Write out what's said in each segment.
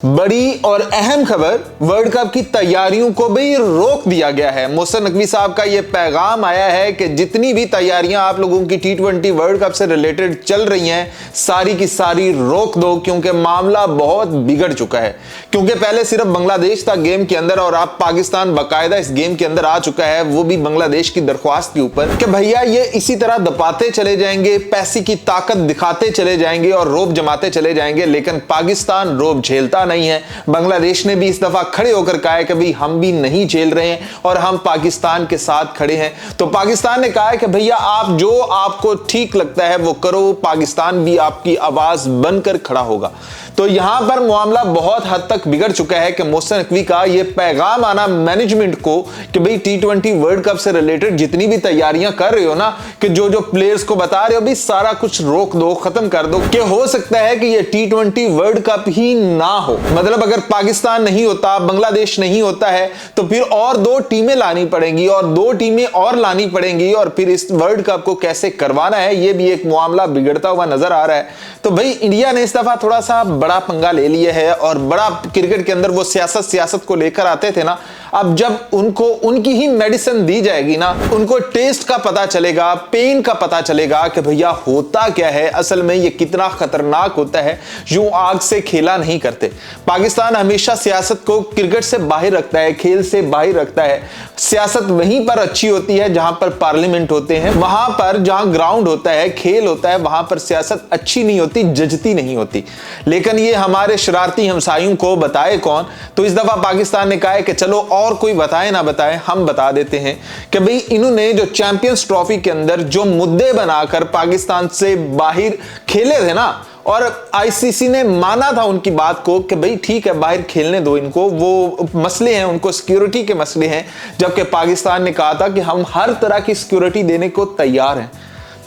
बड़ी और अहम खबर, वर्ल्ड कप की तैयारियों को भी रोक दिया गया है। मोहसिन नकवी साहब का यह पैगाम आया है कि जितनी भी तैयारियां आप लोगों की T20 वर्ल्ड कप से रिलेटेड चल रही हैं, सारी की सारी रोक दो, क्योंकि मामला बहुत बिगड़ चुका है। क्योंकि पहले सिर्फ बांग्लादेश था गेम के अंदर और अब पाकिस्तान बाकायदा इस गेम के अंदर आ चुका है, वो भी बांग्लादेश की दरख्वास्त के ऊपर कि भैया ये इसी तरह दबाते चले जाएंगे, पैसे की ताकत दिखाते चले जाएंगे और रोब जमाते चले जाएंगे, लेकिन पाकिस्तान रोब झेलता नहीं है। बांग्लादेश ने भी इस दफा खड़े होकर कहा है कि भाई हम भी नहीं झेल रहे हैं और हम पाकिस्तान के साथ खड़े हैं। तो पाकिस्तान ने कहा है कि भैया आप जो आपको ठीक लगता है वो करो, पाकिस्तान भी आपकी आवाज बनकर खड़ा होगा। तो यहां पर मामला बहुत हद तक बिगड़ चुका है कि मोहसिन नकवी का यह पैगाम आना मैनेजमेंट को कि भाई T20 वर्ल्ड कप से रिलेटेड जितनी भी तैयारियां कर रहे हो ना, कि जो जो प्लेयर्स को बता रहे हो भाई सारा कुछ रोक दो, खत्म कर दो, कि हो सकता है कि ये T20 वर्ल्ड कप ही ना हो। मतलब अगर पाकिस्तान नहीं होता, बांग्लादेश नहीं होता है, तो फिर और दो टीमें लानी पड़ेंगी और दो टीमें और लानी पड़ेंगी और फिर इस वर्ल्ड कप को कैसे करवाना है, यह भी एक मामला बिगड़ता हुआ नजर आ रहा है। तो भाई इंडिया ने इस दफा थोड़ा सा बड़ा पंगा ले लिया है और बड़ा क्रिकेट के अंदर वो सियासत को लेकर आते थे ना, अब जब उनको उनकी ही मेडिसिन दी जाएगी ना, उनको टेस्ट का पता चलेगा, पेन का पता चलेगा कि भैया होता क्या है, असल में ये कितना खतरनाक होता है। यूं आग से खेला नहीं करते। पाकिस्तान हमेशा सियासत को क्रिकेट से बाहर रखता है, खेल से बाहर रखता है। सियासत वहीं पर अच्छी होती है जहां पर पार्लियामेंट होते हैं, वहां पर जहां ग्राउंड होता है, खेल होता है, वहां पर सियासत अच्छी नहीं होती, जजती नहीं होती। लेकिन ये हमारे शरारती हमसायों को बताए कौन। तो इस दफा पाकिस्तान ने कहा है कि चलो और कोई बताए ना बताए, हम बता देते हैं कि भाई इन्होंने जो चैंपियंस ट्रॉफी के अंदर जो मुद्दे बनाकर पाकिस्तान से बाहर खेले थे ना, और आईसीसी ने माना था उनकी बात को कि भाई ठीक है बाहर खेलने दो इनको, वो मसले हैं, उनको सिक्योरिटी के मसले हैं, जबकि पाकिस्तान ने कहा था कि हम हर तरह की सिक्योरिटी देने को तैयार हैं।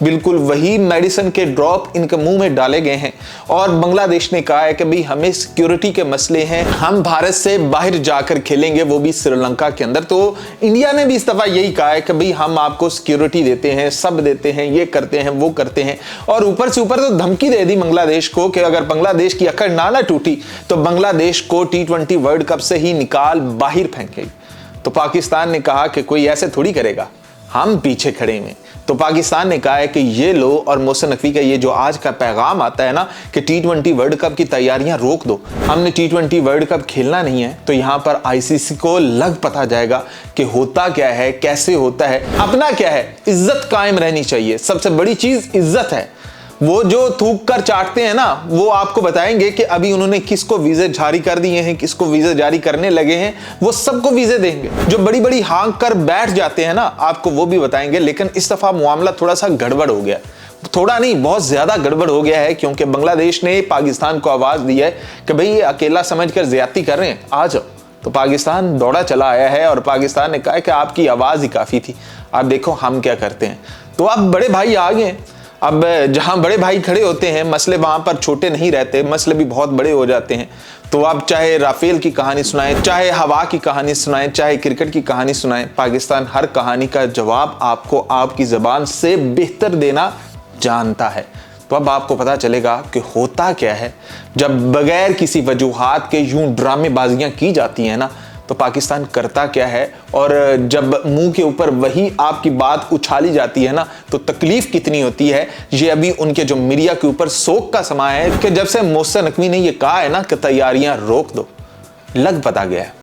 बिल्कुल वही मेडिसिन के ड्रॉप इनके मुंह में डाले गए हैं और बांग्लादेश ने कहा है कि भाई हमें सिक्योरिटी के मसले हैं, हम भारत से बाहर जाकर खेलेंगे, वो भी श्रीलंका के अंदर। तो इंडिया ने भी इस दफा यही कहा है कि भाई हम आपको सिक्योरिटी देते हैं, सब देते हैं, ये करते हैं, वो करते हैं। और ऊपर से ऊपर तो धमकी दे दी बांग्लादेश को कि अगर बांग्लादेश की अकड़ ना टूटी तो बांग्लादेश को T20 वर्ल्ड कप से ही निकाल बाहर फेंकेगी। तो पाकिस्तान ने कहा कि कोई ऐसे थोड़ी करेगा, हम पीछे खड़े हैं। तो पाकिस्तान ने कहा है कि ये लो, और मोहसिन नकवी का ये जो आज का पैगाम आता है ना कि T20 वर्ल्ड कप की तैयारियां रोक दो, हमने T20 वर्ल्ड कप खेलना नहीं है, तो यहां पर आईसीसी को लग पता जाएगा कि होता क्या है, कैसे होता है, अपना क्या है। इज्जत कायम रहनी चाहिए, सबसे बड़ी चीज इज्जत है। वो जो थूक कर चाटते हैं ना, वो आपको बताएंगे कि अभी उन्होंने किसको वीजे जारी कर दिए हैं, किसको वीजे जारी करने लगे हैं, वो सबको वीजे देंगे। जो बड़ी बड़ी हाँक कर बैठ जाते हैं ना, आपको वो भी बताएंगे। लेकिन इस दफा मामला थोड़ा सा गड़बड़ हो गया, थोड़ा नहीं बहुत ज्यादा गड़बड़ हो गया है, क्योंकि बांग्लादेश ने पाकिस्तान को आवाज दी है कि भाई ये अकेला समझकर ज्यादती कर रहे हैं, आ जाओ। तो पाकिस्तान दौड़ा चला आया है और पाकिस्तान ने कहा कि आपकी आवाज ही काफी थी, आप देखो हम क्या करते हैं। तो अब बड़े भाई आ गए। अब जहां बड़े भाई खड़े होते हैं, मसले वहां पर छोटे नहीं रहते, मसले भी बहुत बड़े हो जाते हैं। तो आप चाहे राफेल की कहानी सुनाएं, चाहे हवा की कहानी सुनाएं, चाहे क्रिकेट की कहानी सुनाएं, पाकिस्तान हर कहानी का जवाब आपको आपकी जबान से बेहतर देना जानता है। तो अब आपको पता चलेगा कि होता क्या है जब बगैर किसी वजूहात के यूं ड्रामेबाजियां की जाती हैं ना, तो पाकिस्तान करता क्या है। और जब मुंह के ऊपर वही आपकी बात उछाली जाती है ना, तो तकलीफ कितनी होती है। ये अभी उनके जो मीडिया के ऊपर सोग का समय है कि जब से मोहसिन नकवी ने ये कहा है ना कि तैयारियां रोक दो, लग पता गया है।